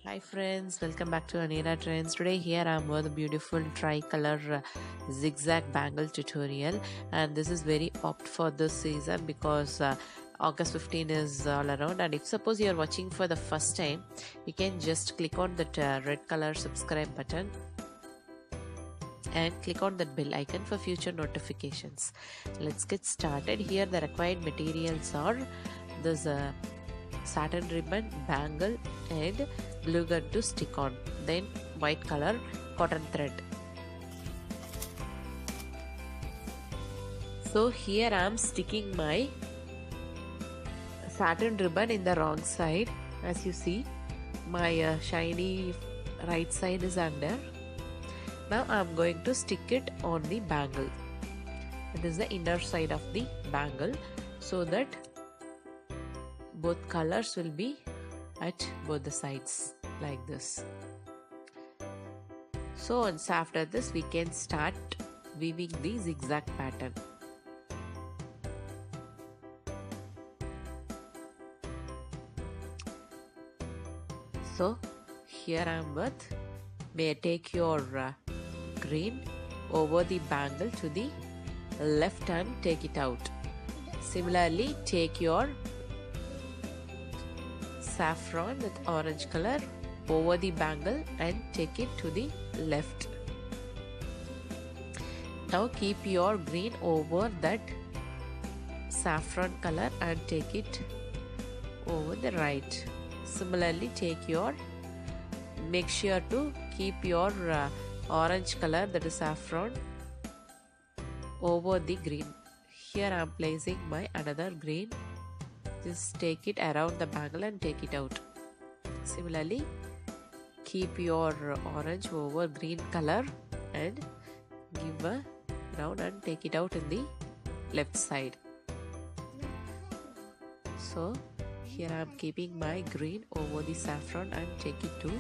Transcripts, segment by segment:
Hi friends, welcome back to Anira Trends. Today here I am with a beautiful tri-color zigzag bangle tutorial, and this is very opt for this season because August 15 is all around, and if suppose you are watching for the first time, you can just click on that red color subscribe button and click on that bell icon for future notifications. Let's get started. Here the required materials are this satin ribbon, bangle and glue gun to stick on, then white color cotton thread. So here I am sticking my satin ribbon in the wrong side. As you see, my shiny right side is under. Now I am going to stick it on the bangle. It is the inner side of the bangle, so that both colors will be at both the sides like this. So once after this, we can start weaving the zigzag pattern. So here I am with, may take your green over the bangle to the left and take it out. Similarly, take your saffron with orange color over the bangle and take it to the left. Now keep your green over that saffron color and take it over the right. Similarly, make sure to keep your orange color, that is saffron, over the green. Here I am placing my another green. Just take it around the bangle and take it out. Similarly, keep your orange over green color and give a round and take it out in the left side. So here I am keeping my green over the saffron and take it to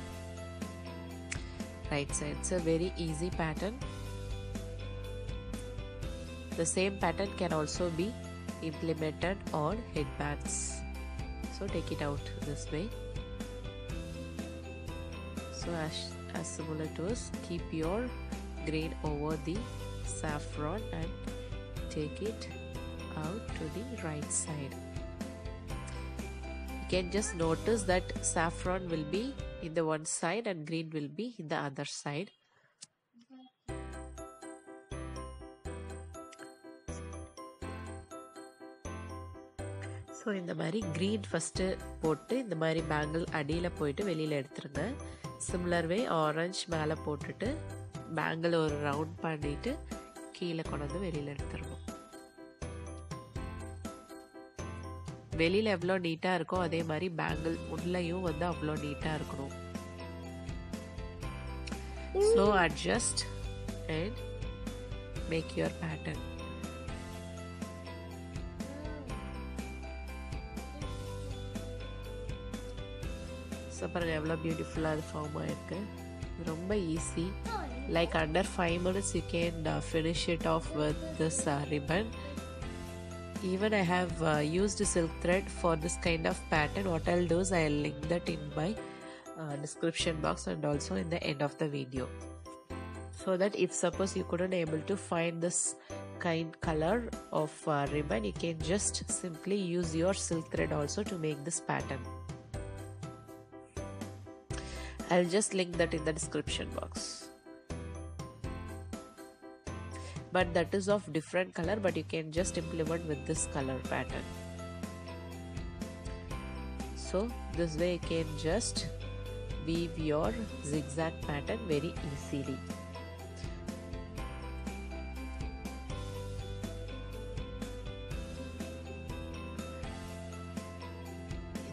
right side. It's a very easy pattern. The same pattern can also be implemented on headbands. So take it out this way. So as similar to us, keep your green over the saffron and take it out to the right side. You can just notice that saffron will be in the one side and green will be in the other side. So இந்த மாதிரி green first போட்டு இந்த மாதிரி bangle அடியில் போயிட்டு வெளியில் எடுத்துருங்க. Similar வே orange மேலே போட்டுட்டு பேங்கிள் ஒரு ரவுண்ட் பண்ணிட்டு கீழே கொண்டு வந்து வெளியில் எடுத்துடணும். வெளியில் எவ்வளோ நீட்டாக இருக்கோ அதே மாதிரி பேங்கிள் உள்ளேயும் வந்து அவ்வளோ நீட்டாக இருக்கணும். So adjust and make your pattern. So பாருங்கள் எவ்வளோ பியூட்டிஃபுல்லாக அது ஃபார்ம் ஆகிருக்கு. ரொம்ப easy. Like under 5 minutes you can finish it off with this ribbon. Even I have used silk thread for this kind of pattern. What I'll do is I'll link that in my description box and also in the end of the video, so that if suppose you couldn't able to find this kind color of ribbon, you can just simply use your silk thread also to make this pattern. I'll just link that in the description box. But that is of different color, but you can just implement with this color pattern. So this way you can just weave your zigzag pattern very easily.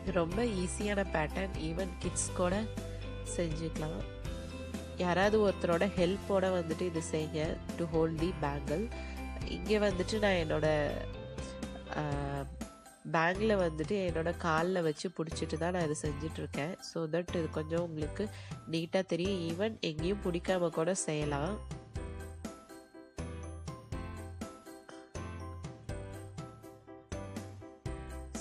இது ரொம்ப ஈஸியான pattern. Even kids கூட செஞ்சுக்கலாம். யாராவது ஒருத்தரோட ஹெல்ப்போட வந்துட்டு இது செய்யுங்க டு ஹோல்ட் தி பேங்கிள். இங்கே வந்துட்டு நான் என்னோட பேங்கில் வந்துட்டு என்னோட காலில் வச்சு பிடிச்சிட்டு தான் நான் இது செஞ்சிட்ருக்கேன். ஸோ தட் இது கொஞ்சம் உங்களுக்கு நீட்டாக தெரியும். ஈவன் எங்கேயும் பிடிக்காம கூட செய்யலாம்.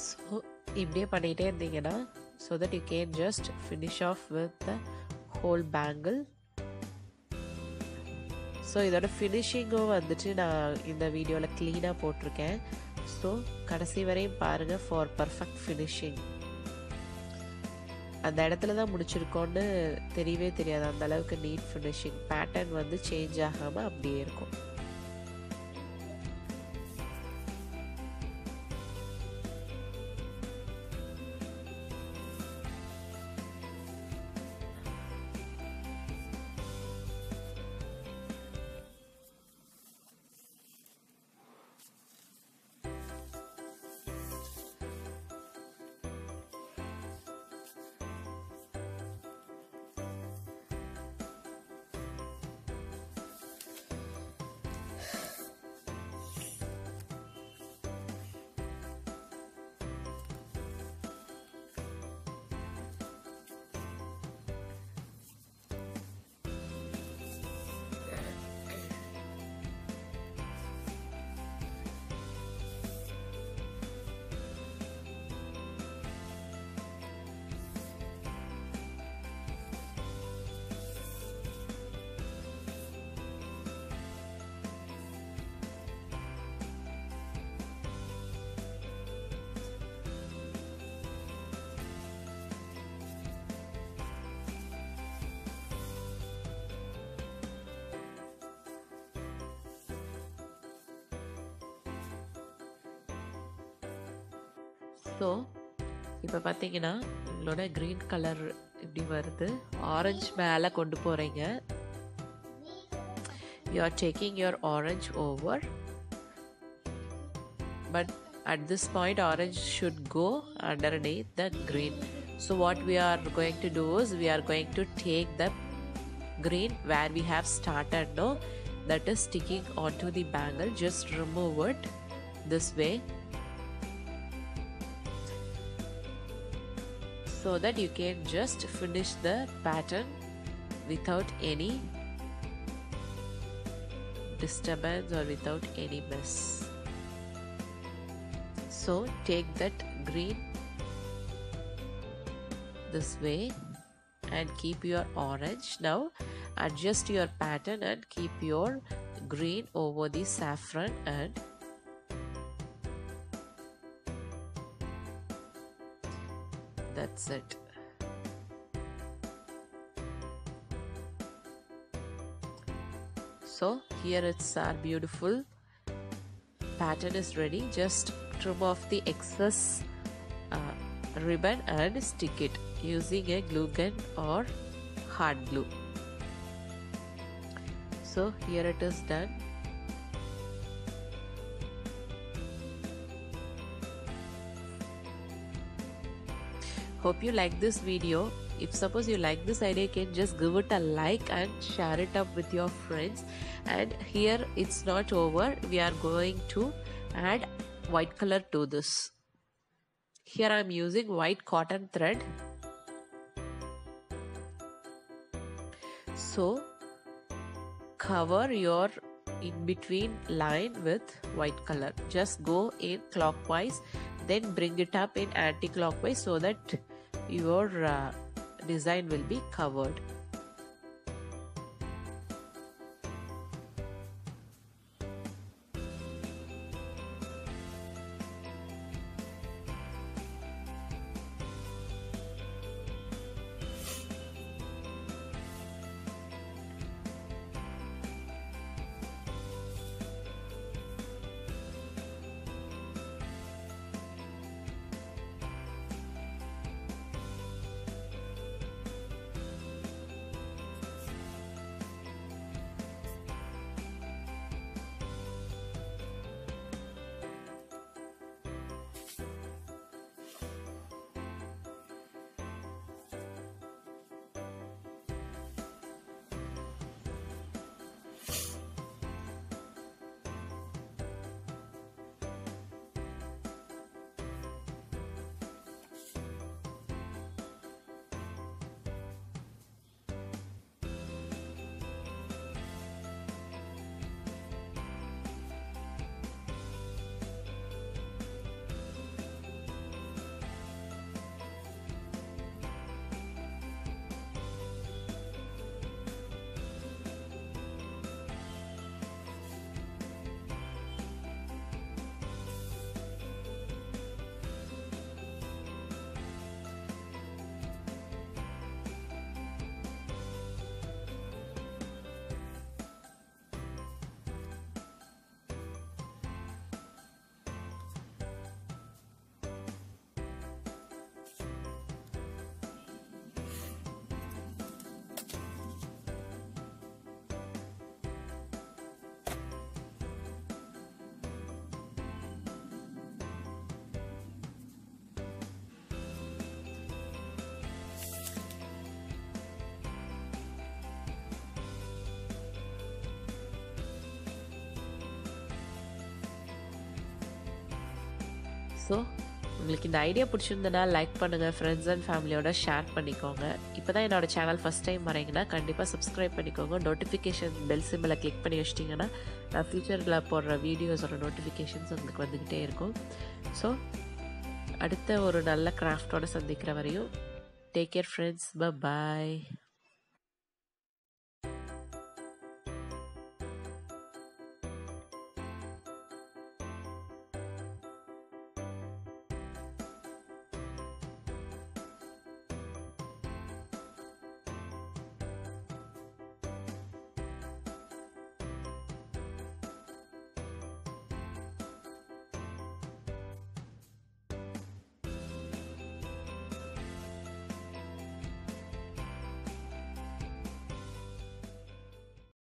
ஸோ இப்படியே பண்ணிகிட்டே இருந்தீங்கன்னா so that you can just finish off with the whole bangle. So இதோட ஃபினிஷிங்கும் வந்துட்டு நான் இந்த வீடியோவில் க்ளீனாக போட்டிருக்கேன். ஸோ கடைசி வரையும் பாருங்கள் ஃபார் பர்ஃபெக்ட் ஃபினிஷிங். அந்த இடத்துல தான் முடிச்சிருக்கோன்னு தெரியவே தெரியாது, அந்த அளவுக்கு நீட் ஃபினிஷிங். பேட்டர்ன் வந்து சேஞ்ச் ஆகாமல் அப்படியே இருக்கும். ஸோ இப்போ பார்த்தீங்கன்னா உங்களோட க்ரீன் கலர் இப்படி வருது, ஆரஞ்சு மேலே கொண்டு போகிறீங்க. You are taking your orange over, but at this point orange should go underneath the green. So what we are going to do is we are going to take the green where we have started, no, that is sticking onto the bangle. Just remove it this way so that you can just finish the pattern without any disturbance or without any mess. So take that green this way and keep your orange. Now adjust your pattern and keep your green over the saffron, and that's it. So here it's our beautiful pattern is ready. Just trim off the excess ribbon and stick it using a glue gun or hard glue. So here it is done. Hope you like this video. If suppose you like this idea, you can just give it a like and share it up with your friends. And here it's not over, we are going to add white color to this. Here I am using white cotton thread. So cover your in between line with white color. Just go in clockwise, then bring it up in anti-clockwise so that your design will be covered. So உங்களுக்கு இந்த idea பிடிச்சிருந்தனா like பண்ணுங்கள், friends and ஃபேமிலியோட share பண்ணிக்கோங்க. இப்போ தான் என்னோடய channel first time வரீங்கன்னா கண்டிப்பாக சப்ஸ்கிரைப் பண்ணிக்கோங்க. நோட்டிஃபிகேஷன் பெல் சிம்பிளை கிளிக் பண்ணி வச்சிட்டிங்கன்னா நான் ஃபியூச்சரில் போடுற வீடியோஸோட நோட்டிஃபிகேஷன்ஸ் உங்களுக்கு வந்துக்கிட்டே இருக்கும். ஸோ அடுத்த ஒரு நல்ல கிராஃப்டோடு சந்திக்கிற வரையும் டேக் கேர் ஃப்ரெண்ட்ஸ், பாய்.